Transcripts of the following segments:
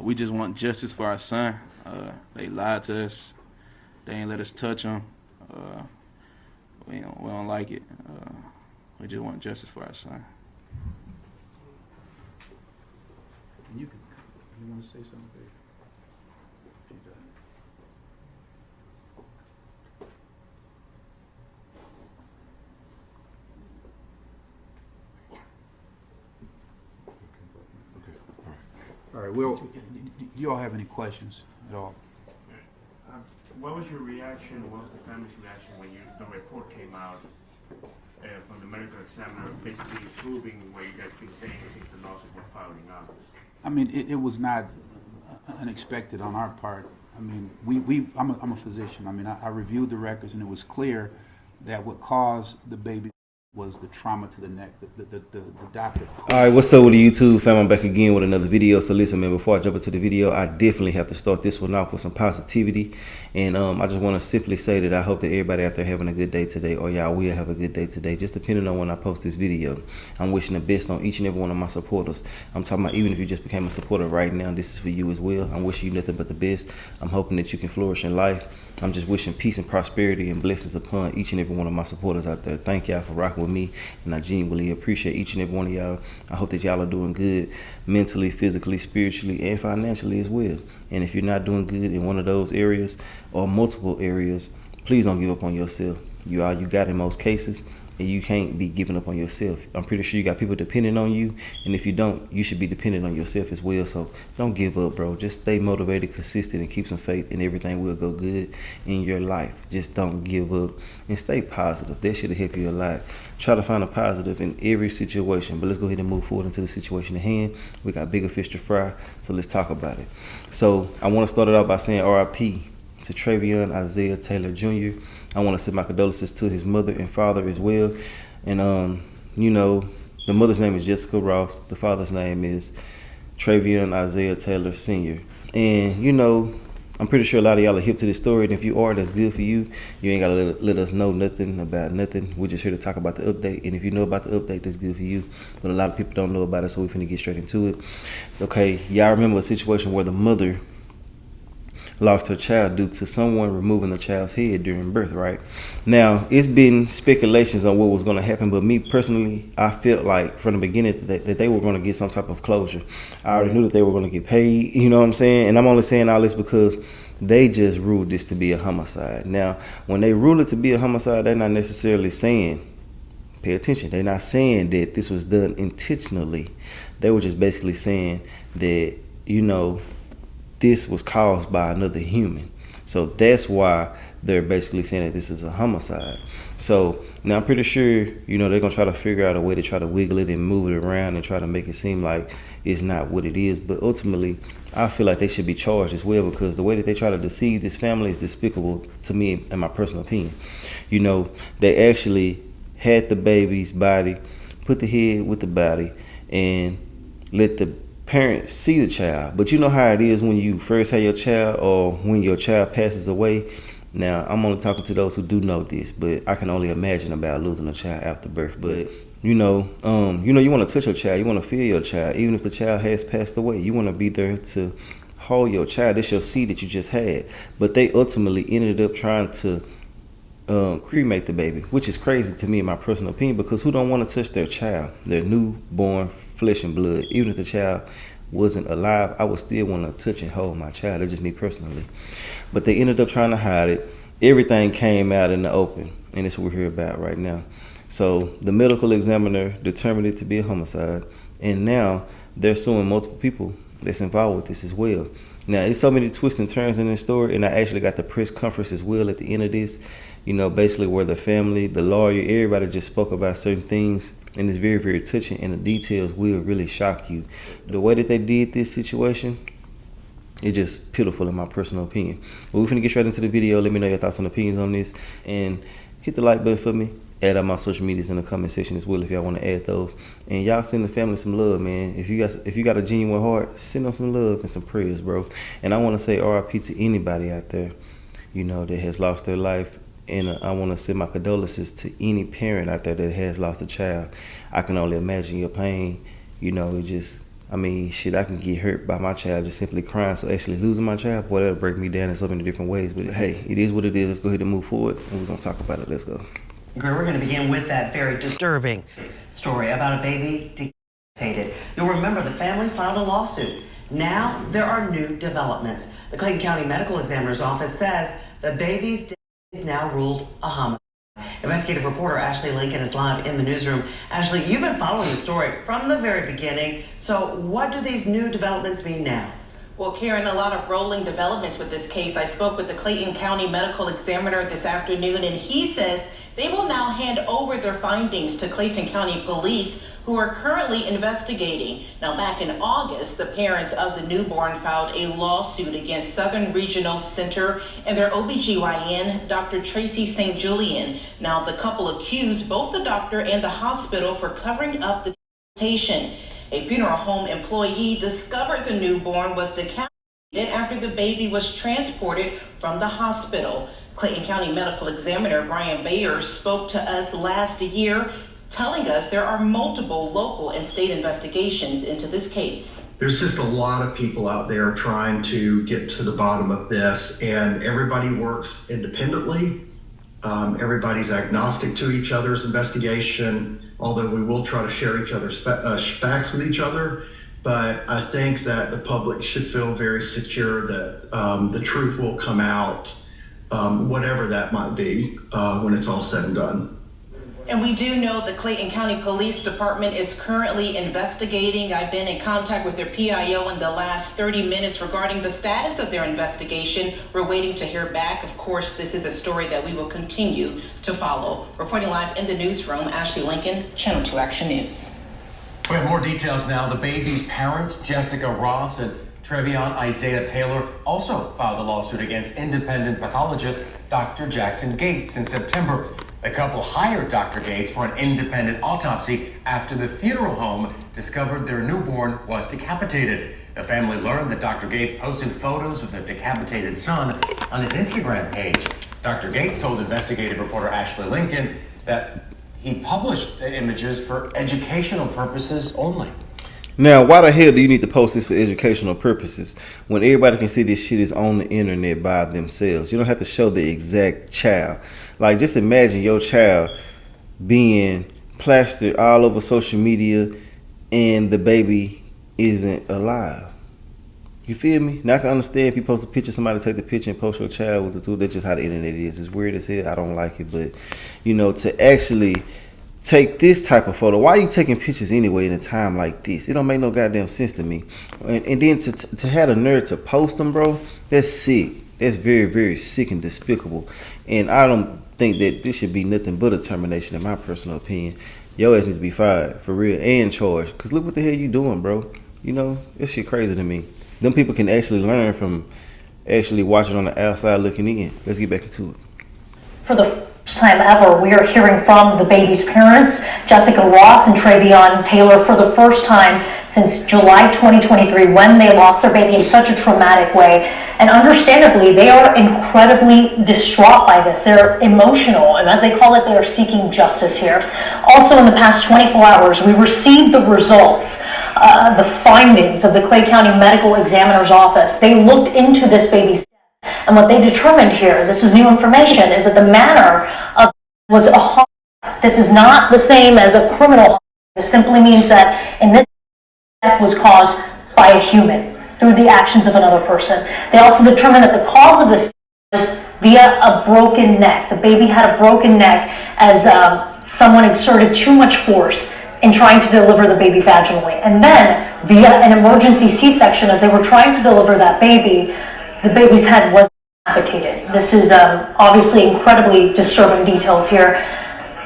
We just want justice for our son. They lied to us. They ain't let us touch him. We don't like it. We just want justice for our son. You want to say something, babe? All right. Well, do you all have any questions at all? What was your reaction? What was the family's reaction when the report came out from the medical examiner, basically proving what you guys been saying since the lawsuit was filing out? I mean, it was not unexpected on our part. I mean, I'm a physician. I mean, I reviewed the records, and it was clear that what caused the baby was the trauma to the neck. The doctor. All right, what's up with the YouTube fam? I'm back again with another video. So listen, man, before I jump into the video, I definitely have to start this one off with some positivity. And I just want to simply say that I hope that everybody out there having a good day today, or y'all will have a good day today, just depending on when I post this video. I'm wishing the best on each and every one of my supporters. I'm talking about even if you just became a supporter right now, this is for you as well. I'm wishing you nothing but the best. I'm hoping that you can flourish in life. I'm just wishing peace and prosperity and blessings upon each and every one of my supporters out there. Thank y'all for rocking with me, and I genuinely appreciate each and every one of y'all. I hope that y'all are doing good mentally, physically, spiritually, and financially as well. And if you're not doing good in one of those areas or multiple areas, please don't give up on yourself. You all you got in most cases, and you can't be giving up on yourself. I'm pretty sure you got people depending on you, and if you don't, you should be dependent on yourself as well. So don't give up, bro. Just stay motivated, consistent, and keep some faith, and everything will go good in your life. Just don't give up and stay positive. That should help you a lot. Try to find a positive in every situation. But let's go ahead and move forward into the situation at hand. We got bigger fish to fry, so let's talk about it. So I want to start it off by saying RIP to Treveon Isaiah Taylor Jr. I want to send my condolences to his mother and father as well. And, you know, the mother's name is Jessica Ross. The father's name is Treveon Isaiah Taylor Sr. And, you know, I'm pretty sure a lot of y'all are hip to this story. And if you are, that's good for you. You ain't got to let us know nothing about nothing. We're just here to talk about the update. And if you know about the update, that's good for you. But a lot of people don't know about it, so we're finna get straight into it. Okay, y'all remember a situation where the mother lost her child due to someone removing the child's head during birth, right? Now, it's been speculations on what was going to happen, but me personally, I felt like from the beginning that they were going to get some type of closure. I already knew that they were going to get paid, you know what I'm saying? And I'm only saying all this because they just ruled this to be a homicide. Now, when they rule it to be a homicide, they're not necessarily saying, pay attention, they're not saying that this was done intentionally. They were just basically saying that, you know, this was caused by another human. So that's why they're basically saying that this is a homicide. So now I'm pretty sure, you know, they're going to try to figure out a way to try to wiggle it and move it around and try to make it seem like it's not what it is. But ultimately, I feel like they should be charged as well, because the way that they try to deceive this family is despicable to me, in my personal opinion. You know, they actually had the baby's body, put the head with the body, and let the parents see the child. But you know how it is when you first have your child or when your child passes away. Now, I'm only talking to those who do know this, but I can only imagine about losing a child after birth. But you know, you want to touch your child, you want to feel your child, even if the child has passed away. You want to be there to hold your child. It's your seed that you just had. But they ultimately ended up trying to cremate the baby, which is crazy to me, in my personal opinion, because who don't want to touch their child, their newborn flesh and blood? Even if the child wasn't alive, I would still want to touch and hold my child. That's just me personally. But they ended up trying to hide it. Everything came out in the open, and it's what we're here about right now. So the medical examiner determined it to be a homicide, and now they're suing multiple people that's involved with this as well. Now, there's so many twists and turns in this story, and I actually got the press conference as well at the end of this, you know, basically where the family, the lawyer, everybody just spoke about certain things, and it's very, very touching, and the details will really shock you. The way that they did this situation, it's just pitiful in my personal opinion. But we're finna get straight into the video. Let me know your thoughts and opinions on this, and hit the like button for me. Add up my social medias in the comment section as well if y'all want to add those. And y'all send the family some love, man. If you got a genuine heart, send them some love and some prayers, bro. And I want to say RIP to anybody out there, you know, that has lost their life. And I want to send my condolences to any parent out there that has lost a child. I can only imagine your pain. You know, it just I mean, shit, I can get hurt by my child just simply crying. So actually losing my child, boy, that'll break me down in so many different ways. But hey, it is what it is. Let's go ahead and move forward, and we're going to talk about it. Let's go. We're going to begin with that very disturbing story about a baby decapitated. You'll remember the family filed a lawsuit. Now there are new developments. The Clayton County Medical Examiner's Office says the baby's death is now ruled a homicide. Investigative reporter Ashley Lincoln is live in the newsroom. Ashley, you've been following the story from the very beginning. So what do these new developments mean now? Well, Karen, a lot of rolling developments with this case. I spoke with the Clayton County Medical Examiner this afternoon, and he says they will now hand over their findings to Clayton County Police, who are currently investigating. Now, back in August, the parents of the newborn filed a lawsuit against Southern Regional Center and their OBGYN, Dr. Tracy St. Julian. Now, the couple accused both the doctor and the hospital for covering up the decapitation. A funeral home employee discovered the newborn was decapitated after the baby was transported from the hospital. Clayton County Medical Examiner Brian Bayer spoke to us last year, telling us there are multiple local and state investigations into this case. There's just a lot of people out there trying to get to the bottom of this, and everybody works independently. Everybody's agnostic to each other's investigation, although we will try to share each other's facts with each other. But I think that the public should feel very secure that the truth will come out, whatever that might be, when it's all said and done. And we do know the Clayton County Police Department is currently investigating. I've been in contact with their PIO in the last 30 minutes regarding the status of their investigation. We're waiting to hear back. Of course, this is a story that we will continue to follow. Reporting live in the newsroom, Ashley Lincoln, Channel 2 Action News. We have more details now. The baby's parents, Jessica Ross and Treveon Taylor, also filed a lawsuit against independent pathologist Dr. Jackson Gates in September. The couple hired Dr. Gates for an independent autopsy after the funeral home discovered their newborn was decapitated. The family learned that Dr. Gates posted photos of their decapitated son on his Instagram page. Dr. Gates told investigative reporter Ashley Lincoln that he published the images for educational purposes only. Now, why the hell do you need to post this for educational purposes when everybody can see this shit is on the internet by themselves? You don't have to show the exact child. Like, just imagine your child being plastered all over social media and the baby isn't alive. You feel me? Now, I can understand if you post a picture, somebody take the picture and post your child with the dude. That's just how the internet is. It's weird as hell. I don't like it. But, you know, to actually take this type of photo, why are you taking pictures anyway in a time like this? It don't make no goddamn sense to me. And then to have the nerve to post them, bro, that's sick. That's very, very sick and despicable. And I don't think that this should be nothing but a termination, in my personal opinion. Your ass needs to be fired, for real, and charged. Because look what the hell you doing, bro. You know, this shit crazy to me. Them people can actually learn from actually watching on the outside looking in. Let's get back into it. For the first time ever, we are hearing from the baby's parents, Jessica Ross and Treveon Taylor, for the first time since July 2023, when they lost their baby in such a traumatic way. And understandably, they are incredibly distraught by this. They're emotional, and as they call it, they are seeking justice here. Also, in the past 24 hours, we received the results, the findings of the Clay County Medical Examiner's Office. They looked into this baby's death, and what they determined here, this is new information, is that the manner of was a harm. This is not the same as a criminal harm. This simply means that in this death was caused by a human through the actions of another person. They also determined that the cause of this was via a broken neck. The baby had a broken neck as someone exerted too much force in trying to deliver the baby vaginally. And then via an emergency C-section, as they were trying to deliver that baby, the baby's head was decapitated. This is obviously incredibly disturbing details here.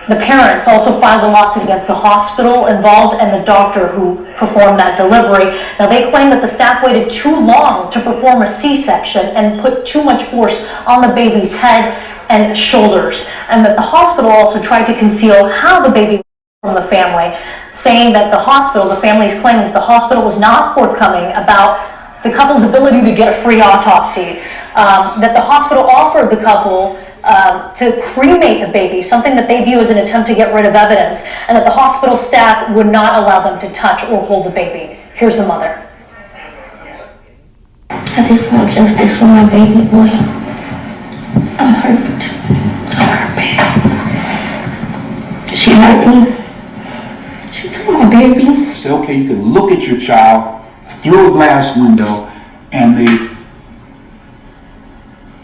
The parents also filed a lawsuit against the hospital involved and the doctor who performed that delivery. Now, they claim that the staff waited too long to perform a C-section and put too much force on the baby's head and shoulders, and that the hospital also tried to conceal how the baby was from the family, saying that the family is claiming that the hospital was not forthcoming about the couple's ability to get a free autopsy, that the hospital offered the couple to cremate the baby, something that they view as an attempt to get rid of evidence, and that the hospital staff would not allow them to touch or hold the baby. Here's the mother. I just want justice for my baby boy. I'm hurt. I hurt bad. She hurt me. She took my baby. I said, okay, you can look at your child through a glass window, and they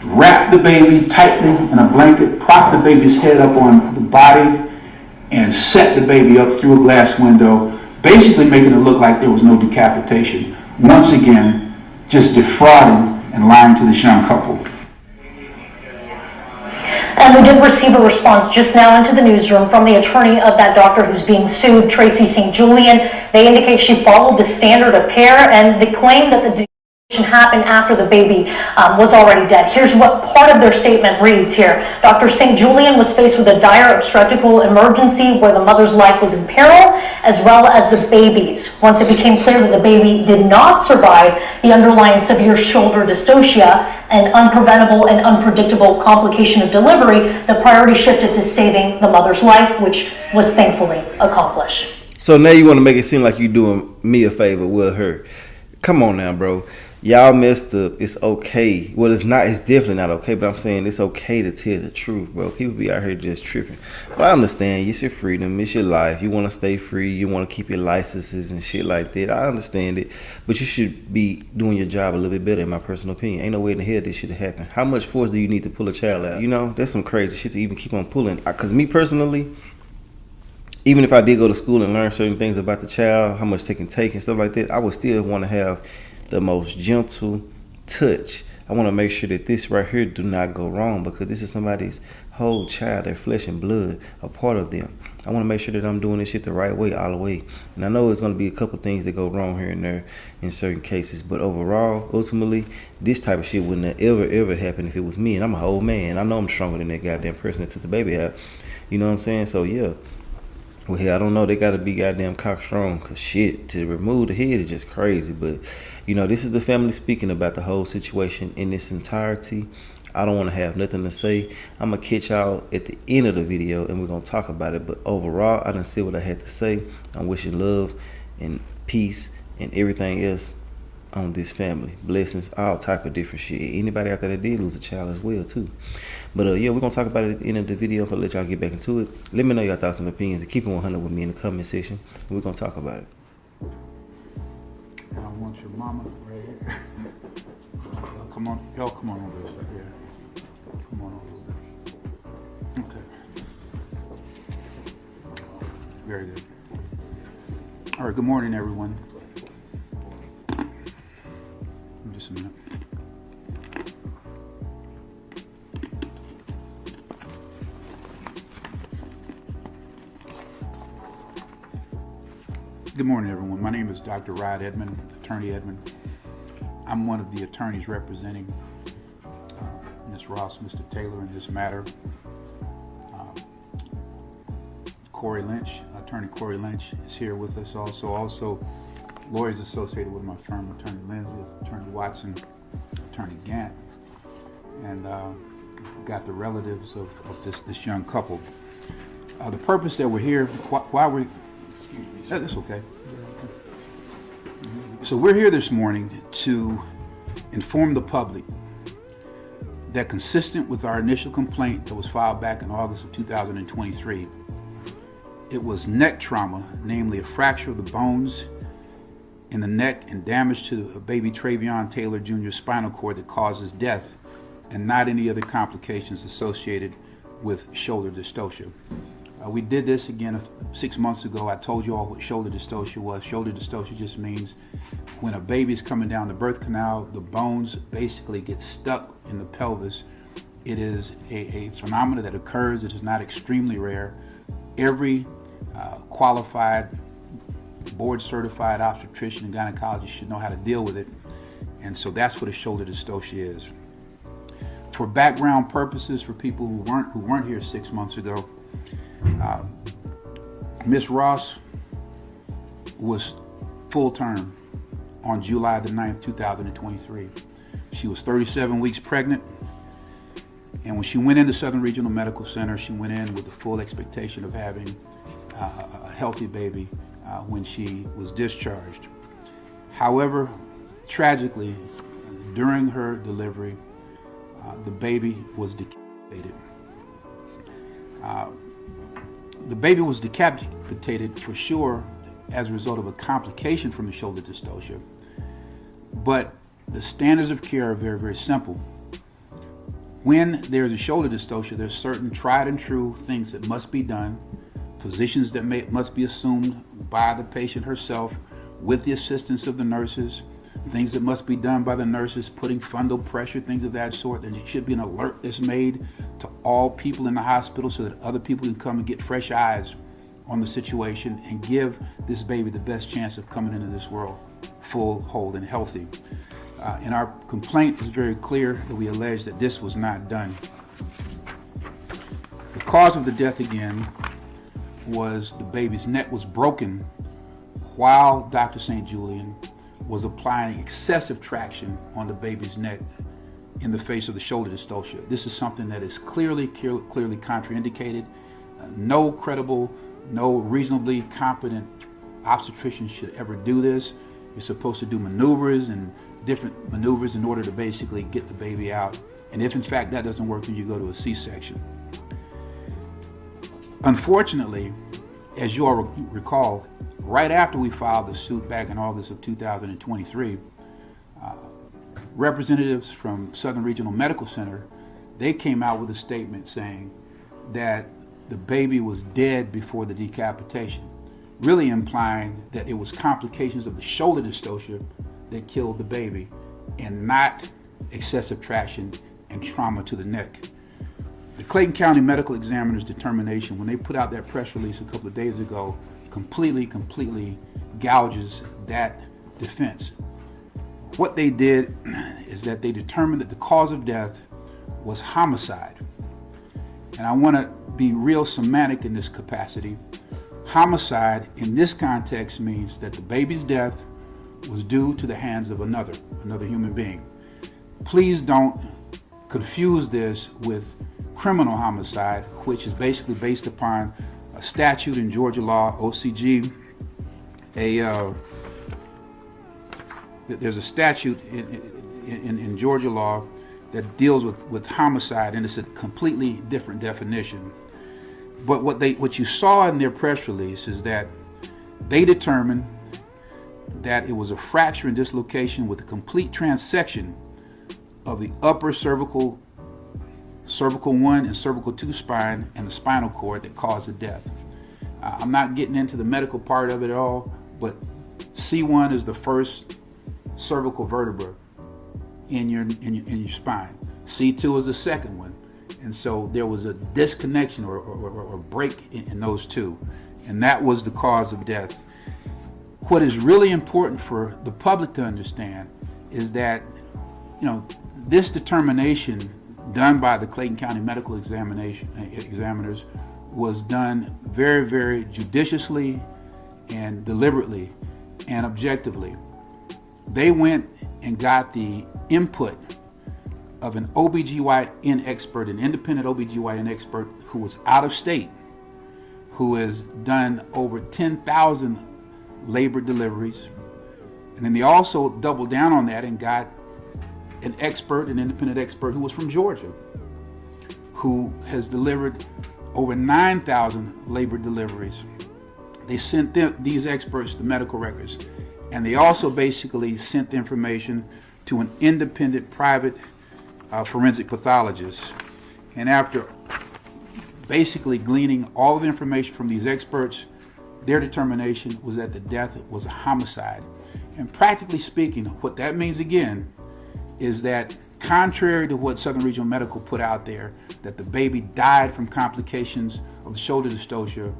wrap the baby tightly in a blanket, prop the baby's head up on the body, and set the baby up through a glass window, basically making it look like there was no decapitation. Once again, just defrauding and lying to this young couple. And we did receive a response just now into the newsroom from the attorney of that doctor who's being sued, Tracy St. Julian. They indicate she followed the standard of care, and they claim that the happened after the baby was already dead. Here's what part of their statement reads here. Dr. St. Julian was faced with a dire obstetrical emergency where the mother's life was in peril, as well as the baby's. Once it became clear that the baby did not survive the underlying severe shoulder dystocia, an unpreventable and unpredictable complication of delivery, the priority shifted to saving the mother's life, which was thankfully accomplished. So now you want to make it seem like you're doing me a favor with her. Come on now, bro. Y'all messed up. It's okay. Well, it's not. It's definitely not okay. But I'm saying it's okay to tell the truth, bro. People be out here just tripping. But I understand. It's your freedom. It's your life. You want to stay free. You want to keep your licenses and shit like that. I understand it. But you should be doing your job a little bit better, in my personal opinion. Ain't no way in the hell this shit happen. How much force do you need to pull a child out? You know, that's some crazy shit to even keep on pulling. Because me personally, even if I did go to school and learn certain things about the child, how much they can take and stuff like that, I would still want to have the most gentle touch. I want to make sure that this right here do not go wrong, because this is somebody's whole child, their flesh and blood, a part of them. I want to make sure that I'm doing this shit the right way, all the way. And I know it's going to be a couple things that go wrong here and there in certain cases, but overall, ultimately, this type of shit wouldn't have ever happen if it was me. And I'm a whole man. I know I'm stronger than that goddamn person that took the baby out. You know what I'm saying? So yeah. Well, yeah, I don't know. They got to be goddamn cock strong, because shit, to remove the head is just crazy. But, you know, this is the family speaking about the whole situation in its entirety. I don't want to have nothing to say. I'm going to catch y'all at the end of the video, and we're going to talk about it. But overall, I done said what I had to say. I'm wishing love and peace and everything else on this family. Blessings, all type of different shit. Anybody out there that did lose a child as well, too. But yeah, we're going to talk about it at the end of the video. I'll let y'all get back into it. Let me know your thoughts and opinions, and keep it 100 with me in the comment section. We're going to talk about it. I want your mama right here. Come on. Y'all come on over this. Yeah. Come on over. Okay. Very good. All right, good morning, everyone. Just a minute. Good morning, everyone. My name is Dr. Rod Edmond, Attorney Edmond. I'm one of the attorneys representing Ms. Ross, Mr. Taylor in this matter. Corey Lynch, Attorney Corey Lynch is here with us also. Lawyers associated with my firm, Attorney Lindsay, Attorney Watson, Attorney Gant, and got the relatives of this young couple. The purpose that we're here, why we, excuse me, that's okay. So we're here this morning to inform the public that, consistent with our initial complaint that was filed back in August of 2023, it was neck trauma, namely a fracture of the bones in the neck and damage to baby Treveon Taylor Jr.'s spinal cord that causes death, and not any other complications associated with shoulder dystocia. We did this again 6 months ago. I told you all what shoulder dystocia was. Shoulder dystocia just means when a baby's coming down the birth canal, the bones basically get stuck in the pelvis. It is a phenomenon that occurs. It is not extremely rare. Every qualified, board-certified obstetrician and gynecologist should know how to deal with it. And so that's what a shoulder dystocia is. For background purposes, for people who weren't here 6 months ago, Ms. Ross was full term on July the 9th, 2023. She was 37 weeks pregnant, and when she went into Southern Regional Medical Center, she went in with the full expectation of having a healthy baby when she was discharged. However, tragically, during her delivery, the baby was decapitated. The baby was decapitated for sure as a result of a complication from the shoulder dystocia, but the standards of care are very, very simple. When there's a shoulder dystocia, there's certain tried and true things that must be done, positions that must be assumed by the patient herself with the assistance of the nurses, things that must be done by the nurses, putting fundal pressure, things of that sort. There should be an alert that's made to all people in the hospital so that other people can come and get fresh eyes on the situation and give this baby the best chance of coming into this world full, whole, and healthy. And our complaint is very clear that we allege that this was not done. The cause of the death, again, was the baby's neck was broken while Dr. St. Julian was applying excessive traction on the baby's neck in the face of the shoulder dystocia. This is something that is clearly contraindicated. No credible, no reasonably competent obstetrician should ever do this. You're supposed to do maneuvers and different maneuvers in order to basically get the baby out. And if in fact that doesn't work, then you go to a C-section. Unfortunately, as you all recall, right after we filed the suit back in August of 2023, representatives from Southern Regional Medical Center, they came out with a statement saying that the baby was dead before the decapitation, really implying that it was complications of the shoulder dystocia that killed the baby and not excessive traction and trauma to the neck. The Clayton County Medical Examiner's determination, when they put out that press release a couple of days ago, completely gouges that defense. What they did is that they determined that the cause of death was homicide. And I want to be real semantic in this capacity. Homicide in this context means that the baby's death was due to the hands of another human being. Please don't confuse this with criminal homicide, which is basically based upon a statute in Georgia law, OCG. There's a statute in Georgia law that deals with homicide, and it's a completely different definition. But what you saw in their press release is that they determined that it was a fracture and dislocation with a complete transection of the upper cervical 1 and cervical 2 spine and the spinal cord that caused the death. I'm not getting into the medical part of it at all, but C1 is the first cervical vertebra in your spine. C2 is the second one. And so there was a disconnection or break in those two. And that was the cause of death. What is really important for the public to understand is that, this determination done by the Clayton County Medical Examiners was done very, very judiciously and deliberately and objectively. They went and got the input of an OBGYN expert, an independent OBGYN expert who was out of state, who has done over 10,000 labor deliveries. And then they also doubled down on that and got an independent expert who was from Georgia, who has delivered over 9,000 labor deliveries. They sent these experts the medical records, and they also basically sent the information to an independent private forensic pathologist. And after basically gleaning all of the information from these experts, their determination was that the death was a homicide. And practically speaking, what that means again is that contrary to what Southern Regional Medical put out there, that the baby died from complications of the shoulder dystocia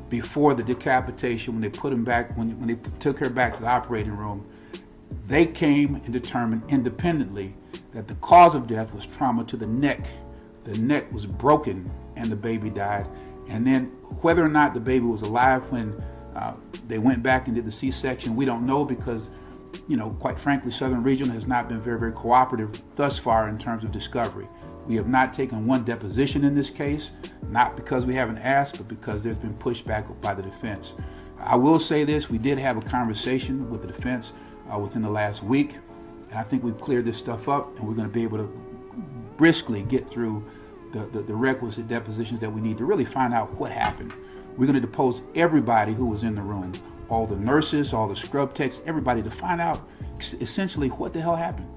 before the decapitation, when they put him back, when they took her back to the operating room, they came and determined independently that the cause of death was trauma to the neck. The neck was broken and the baby died. And then whether or not the baby was alive when they went back and did the C-section, we don't know, because quite frankly, Southern Regional has not been very, very cooperative thus far in terms of discovery. We have not taken one deposition in this case, not because we haven't asked, but because there's been pushback by the defense. I will say this, we did have a conversation with the defense within the last week. And I think we've cleared this stuff up, and we're going to be able to briskly get through the requisite depositions that we need to really find out what happened. We're going to depose everybody who was in the room, all the nurses, all the scrub techs, everybody, to find out essentially what the hell happened.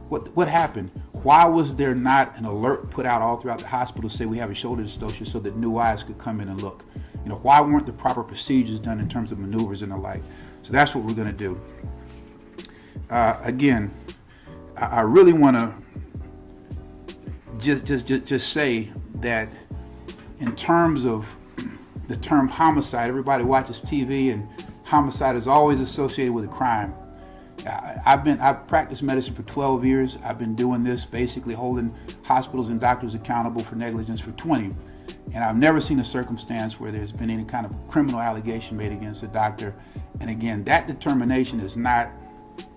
What happened? Why was there not an alert put out all throughout the hospital to say we have a shoulder dystocia so that new eyes could come in and look? You know, why weren't the proper procedures done in terms of maneuvers and the like? So that's what we're going to do. Again, I really want to just say that in terms of the term homicide, everybody watches TV, and homicide is always associated with a crime. I've practiced medicine for 12 years. I've been doing this, basically holding hospitals and doctors accountable for negligence for 20. And I've never seen a circumstance where there's been any kind of criminal allegation made against a doctor. And again, that determination is not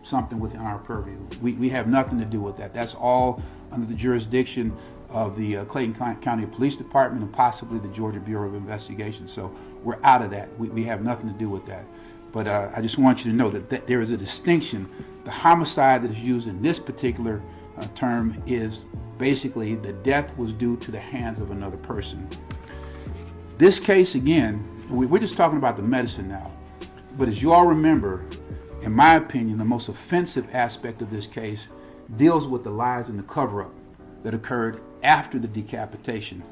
something within our purview. We have nothing to do with that. That's all under the jurisdiction of the Clayton County Police Department and possibly the Georgia Bureau of Investigation. So we're out of that. We have nothing to do with that. But I just want you to know that there is a distinction. The homicide that is used in this particular term is basically the death was due to the hands of another person. This case, again, we're just talking about the medicine now. But as you all remember, in my opinion, the most offensive aspect of this case deals with the lies and the cover-up that occurred after the decapitation.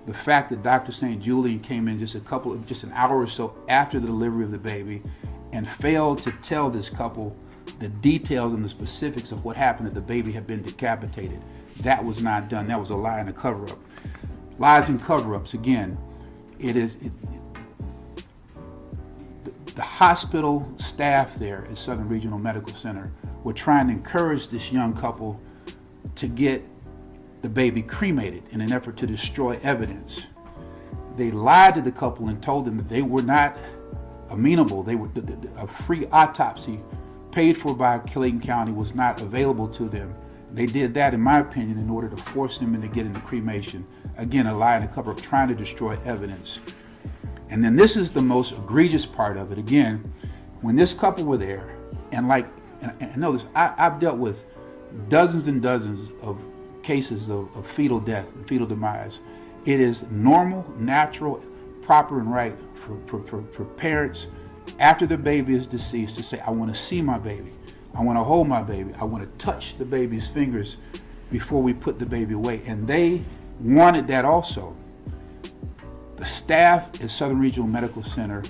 The fact that Dr. St. Julian came in just an hour or so after the delivery of the baby and failed to tell this couple the details and the specifics of what happened, that the baby had been decapitated. That was not done. That was a lie and a cover-up. Lies and cover-ups, again, the hospital staff there at Southern Regional Medical Center were trying to encourage this young couple to get the baby cremated in an effort to destroy evidence. They lied to the couple and told them that they were not amenable. A free autopsy paid for by Clayton County was not available to them. They did that, in my opinion, in order to force them into getting the cremation. Again, a lie and a cover-up, trying to destroy evidence. And then this is the most egregious part of it. Again, when this couple were there, and notice, I've dealt with dozens and dozens of cases of fetal death and fetal demise. It is normal, natural, proper, and right for parents after the baby is deceased to say, I want to see my baby. I want to hold my baby. I want to touch the baby's fingers before we put the baby away. And they wanted that also. The staff at Southern Regional Medical Center,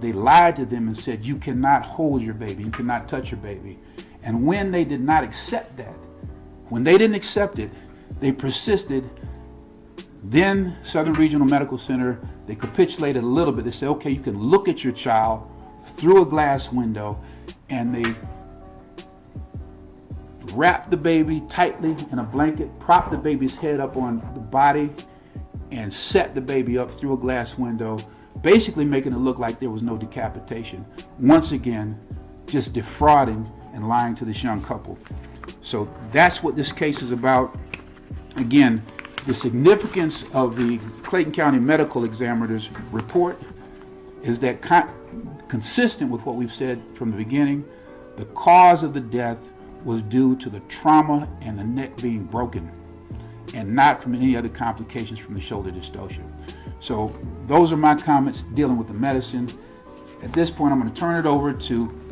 they lied to them and said, you cannot hold your baby, you cannot touch your baby. And when they did not accept that, when they didn't accept it, they persisted. Then Southern Regional Medical Center, they capitulated a little bit. They said, okay, you can look at your child through a glass window, and they wrapped the baby tightly in a blanket, propped the baby's head up on the body, and set the baby up through a glass window, basically making it look like there was no decapitation. Once again, just defrauding and lying to this young couple. So that's what this case is about. Again, the significance of the Clayton County Medical Examiner's report is that, consistent with what we've said from the beginning, the cause of the death was due to the trauma and the neck being broken, and not from any other complications from the shoulder dystocia. So those are my comments dealing with the medicine. At this point, I'm going to turn it over to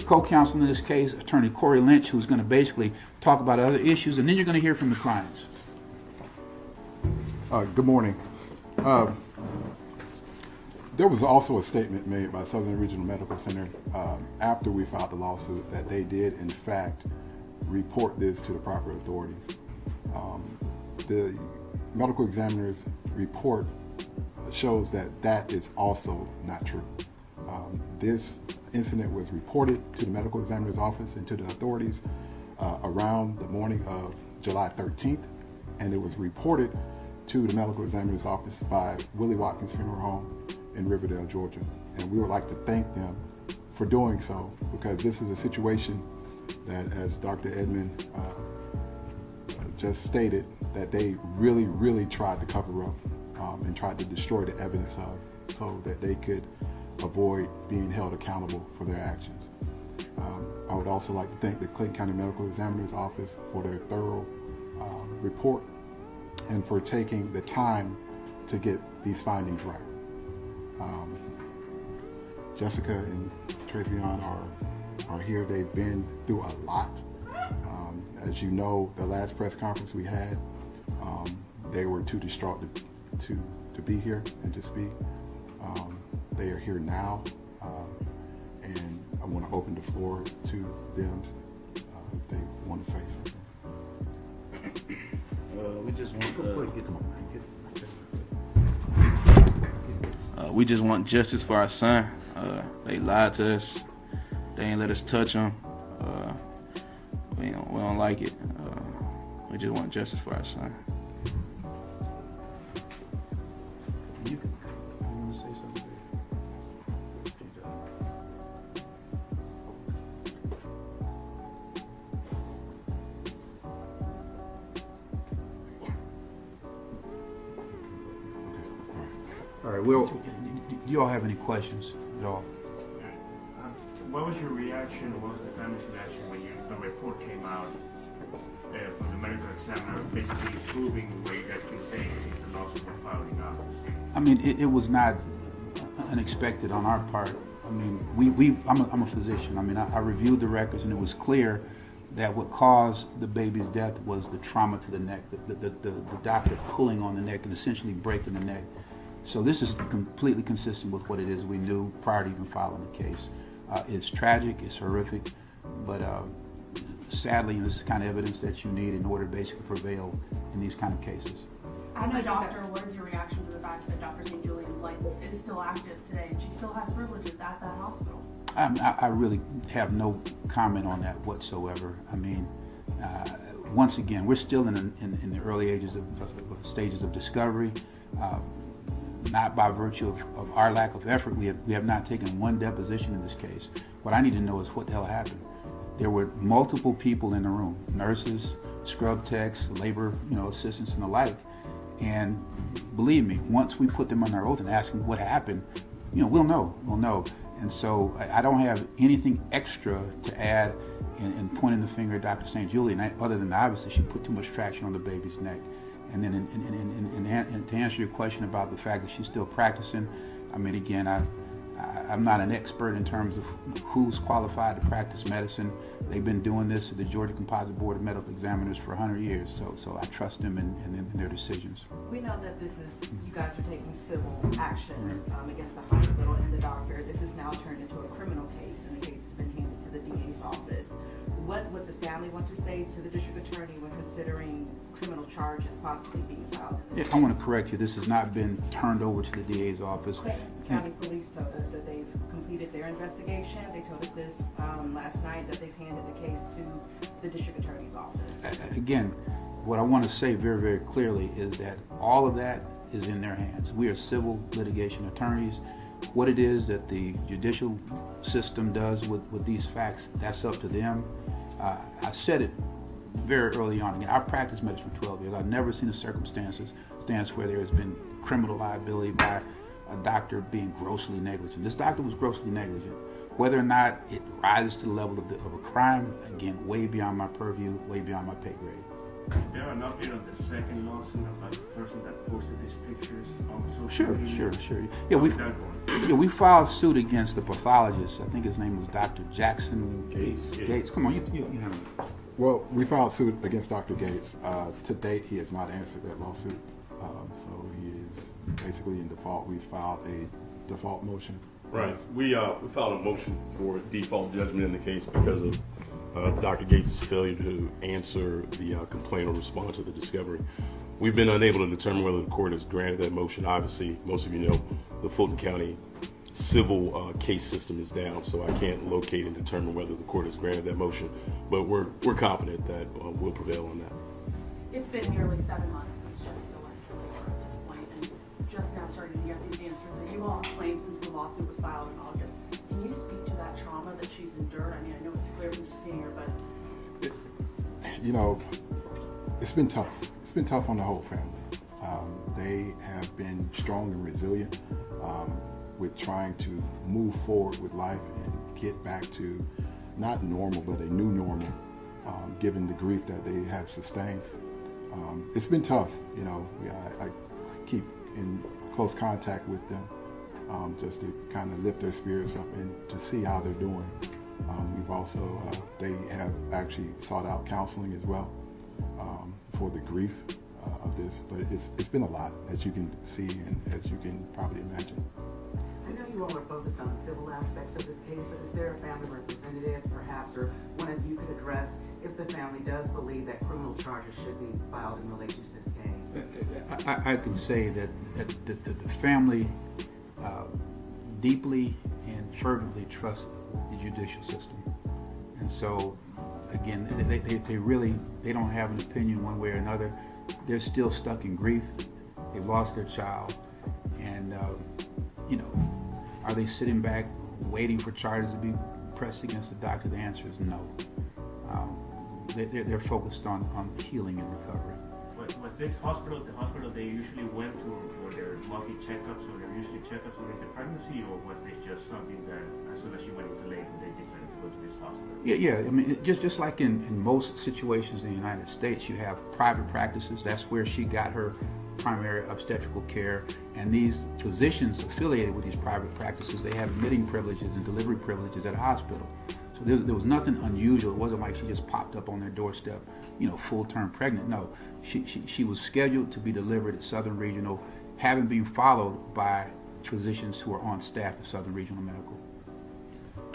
co-counsel in this case, Attorney Corey Lynch, who's going to basically talk about other issues, and then you're going to hear from the clients. Good morning. There was also a statement made by Southern Regional Medical Center after we filed the lawsuit that they did, in fact, report this to the proper authorities. The medical examiner's report shows that that is also not true. This incident was reported to the medical examiner's office and to the authorities around the morning of July 13th, and it was reported to the medical examiner's office by Willie Watkins Funeral Home in Riverdale, Georgia. And we would like to thank them for doing so, because this is a situation that, as Dr. Edmond just stated, that they really tried to cover up and tried to destroy the evidence of, so that they could avoid being held accountable for their actions. I would also like to thank the Clayton County Medical Examiner's Office for their thorough report and for taking the time to get these findings right. Jessica and Treveon are here. They've been through a lot. As you know, the last press conference we had, they were too distraught to be here and to speak. They are here now, and I want to open the floor to them if they want to say something. We just want justice for our son. They lied to us. They ain't let us touch him. We don't like it. We just want justice for our son. You want to say something? All right. Well, do you all have any questions at all? What was your reaction, or what was the family's reaction when the report came out from the medical examiner basically proving what you guys been saying since the lawsuit was filed in August? I mean, it was not unexpected on our part. I mean, I'm a physician. I mean, I reviewed the records, and it was clear that what caused the baby's death was the trauma to the neck, the doctor pulling on the neck and essentially breaking the neck. So this is completely consistent with what it is we knew prior to even filing the case. It's tragic, it's horrific, but sadly, this is the kind of evidence that you need in order to basically prevail in these kind of cases. As a doctor, what is your reaction to the fact that Dr. St. Julian's license is still active today and she still has privileges at that hospital? I really have no comment on that whatsoever. I mean, once again, we're still in the early stages of discovery. Not by virtue of our lack of effort. We have not taken one deposition in this case. What I need to know is what the hell happened. There were multiple people in the room, nurses, scrub techs, labor, assistants and the like. And believe me, once we put them under oath and ask them what happened, we'll know. And so I don't have anything extra to add in pointing the finger at Dr. St. Julian, other than obviously she put too much traction on the baby's neck. And then and to answer your question about the fact that she's still practicing, I mean, again, I'm not an expert in terms of who's qualified to practice medicine. They've been doing this at the Georgia Composite Board of Medical Examiners for 100 years, so I trust them in their decisions. We know that this is, you guys are taking civil action against the hospital and the doctor. This is now turned into a criminal case, and the case has been handed to the DA's office. What would the family want to say to the district attorney when considering criminal charges possibly being filed? Yeah, I want to correct you. This has not been turned over to the DA's office. Clayton County Police told us that they've completed their investigation. They told us this last night, that they've handed the case to the district attorney's office. Again, what I want to say very, very clearly is that all of that is in their hands. We are civil litigation attorneys. What it is that the judicial system does with these facts, that's up to them. I said it very early on. Again, I practiced medicine for 12 years. I've never seen a circumstance where there has been criminal liability by a doctor being grossly negligent. This doctor was grossly negligent. Whether or not it rises to the level of a crime, again, way beyond my purview, way beyond my pay grade. Is there an update on the second lawsuit about the person that posted these pictures on social media? Sure. Yeah, we filed suit against the pathologist. I think his name was Dr. Jackson Gates. Come on, you have it. Well, we filed suit against Dr. Gates. To date, he has not answered that lawsuit. So he is basically in default. We filed a default motion. Right. We filed a motion for default judgment in the case because of Dr. Gates' failure to answer the complaint or respond to the discovery. We've been unable to determine whether the court has granted that motion. Obviously, most of you know the Fulton County civil case system is down, so I can't locate and determine whether the court has granted that motion. But we're confident that we'll prevail on that. It's been nearly 7 months since Jessica went to labor at this point, and just now starting to get these answers that you all claimed since the lawsuit was filed in August. Can you speak to that trauma that she's endured? I mean, I know it's clear from just seeing her, but it's been tough. It's been tough on the whole family. They have been strong and resilient with trying to move forward with life and get back to not normal, but a new normal, given the grief that they have sustained. It's been tough, you know. I keep in close contact with them, just to kind of lift their spirits up and to see how they're doing. We've also, they have actually sought out counseling as well for the grief of this, but it's been a lot, as you can see and as you can probably imagine. I know you all are focused on civil aspects of this case, but is there a family representative, perhaps, or one of you could address if the family does believe that criminal charges should be filed in relation to this case? I can say that the family deeply and fervently trust the judicial system, and so again, they don't have an opinion one way or another. They're still stuck in grief. They've lost their child, and you know, are they sitting back waiting for charges to be pressed against the doctor? The answer is no. They're focused on healing and recovery. Was this hospital the hospital they usually went to for their monthly checkups, or their usually checkups during the pregnancy, or was this just something that as soon as she went into labor they decided to go to this hospital? Yeah. I mean, just like in most situations in the United States, you have private practices. That's where she got her primary obstetrical care, and these physicians affiliated with these private practices, they have admitting privileges and delivery privileges at a hospital. So there was nothing unusual. It wasn't like she just popped up on their doorstep, you know, full-term pregnant. No, she was scheduled to be delivered at Southern Regional, having been followed by physicians who are on staff at Southern Regional Medical.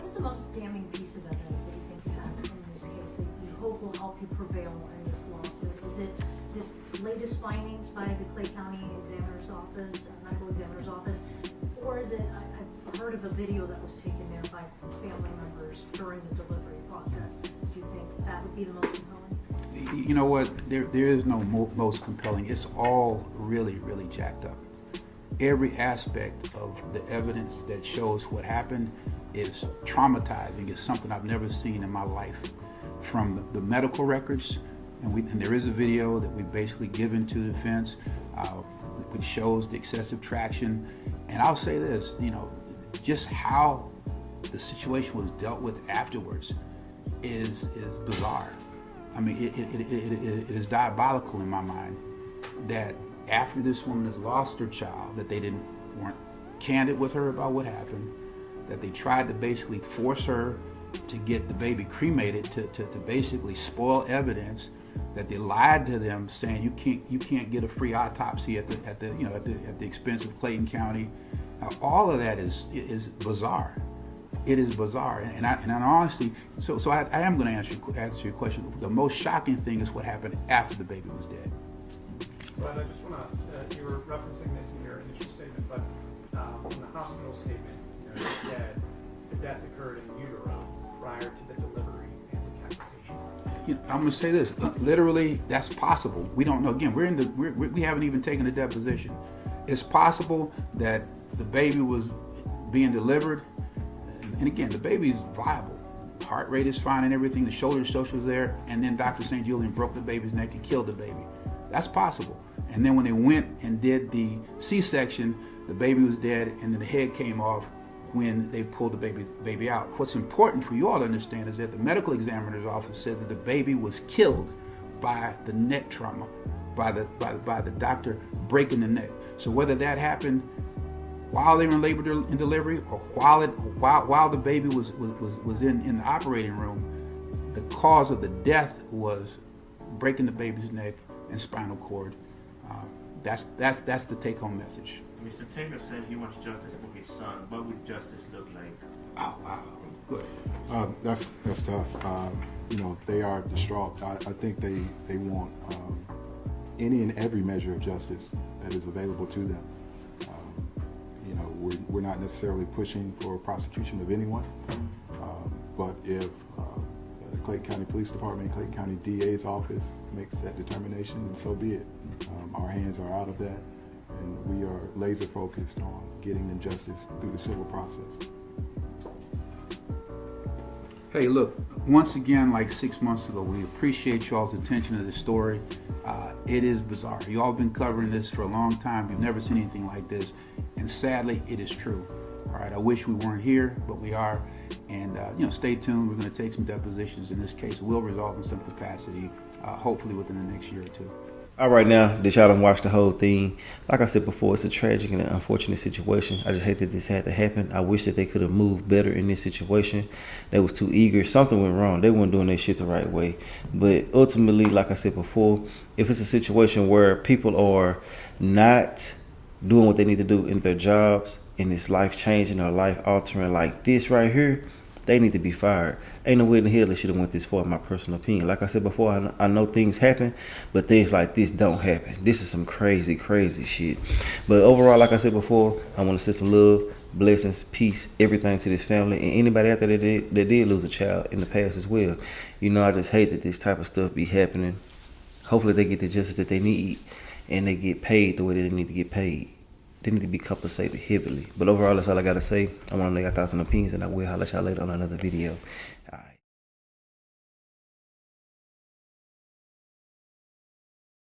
What's the most damning piece of evidence that you think happened in this case that you hope will help you prevail in this lawsuit? Is it this latest findings by the Clay County Examiner's Office, Medical Examiner's Office, or is it, I've heard of a video that was taken there by family members during the delivery process. Do you think that would be the most compelling? You know what, there is no most compelling. It's all really, really jacked up. Every aspect of the evidence that shows what happened is traumatizing. It's something I've never seen in my life. From the medical records, and there is a video that we've basically given to the defense, which shows the excessive traction. And I'll say this, you know, just how the situation was dealt with afterwards is bizarre. I mean, it is diabolical in my mind that after this woman has lost her child, that they weren't candid with her about what happened, that they tried to basically force her to get the baby cremated to basically spoil evidence, that they lied to them saying you can't get a free autopsy at the expense of Clayton County. All of that is bizarre. It is bizarre, and honestly, so I am going to answer your question. The most shocking thing is what happened after the baby was dead. Well, I just want to, you were referencing this in your initial statement, but in the hospital statement, you know, it said the death occurred in utero prior to the delivery and decapitation. You know, I'm going to say this, literally, that's possible. We don't know. Again, we haven't even taken a deposition. It's possible that the baby was being delivered, and again, the baby's viable. Heart rate is fine and everything, the shoulder to shoulder is there, and then Dr. St. Julian broke the baby's neck and killed the baby. That's possible. And then when they went and did the C-section, the baby was dead, and then the head came off when they pulled the baby out. What's important for you all to understand is that the medical examiner's office said that the baby was killed by the neck trauma, by the doctor breaking the neck. So whether that happened while they were in labor and delivery, or while the baby was in the operating room, the cause of the death was breaking the baby's neck and spinal cord. That's the take-home message. Mr. Taylor said he wants justice for his son. What would justice look like? Oh wow, good. That's tough. You know, they are distraught. I think they want any and every measure of justice that is available to them. You know, we're not necessarily pushing for prosecution of anyone, but if the Clayton County Police Department, Clayton County DA's office makes that determination, then so be it. Our hands are out of that, and we are laser focused on getting them justice through the civil process. Hey, look, once again, like 6 months ago, we appreciate y'all's attention to this story. It is bizarre. You all have been covering this for a long time. You've never seen anything like this, and sadly, it is true. All right, I wish we weren't here, but we are, And, you know, stay tuned. We're going to take some depositions in this case. We'll resolve in some capacity, hopefully within the next year or two. All right, now that y'all done watched the whole thing, like I said before, it's a tragic and an unfortunate situation. I just hate that this had to happen. I wish that they could have moved better in this situation. They was too eager. Something went wrong. They weren't doing their shit the right way. But ultimately, like I said before, if it's a situation where people are not doing what they need to do in their jobs and it's life changing or life altering like this right here, they need to be fired. Ain't no way in the hell they should have went this far, in my personal opinion. Like I said before, I know things happen, but things like this don't happen. This is some crazy, crazy shit. But overall, like I said before, I want to send some love, blessings, peace, everything to this family and anybody out there that did lose a child in the past as well. You know, I just hate that this type of stuff be happening. Hopefully they get the justice that they need and they get paid the way they need to get paid. They need to be compensated heavily. But overall, that's all I got to say. I want to know your thoughts and opinions, and I will holler at y'all later on another video. All right.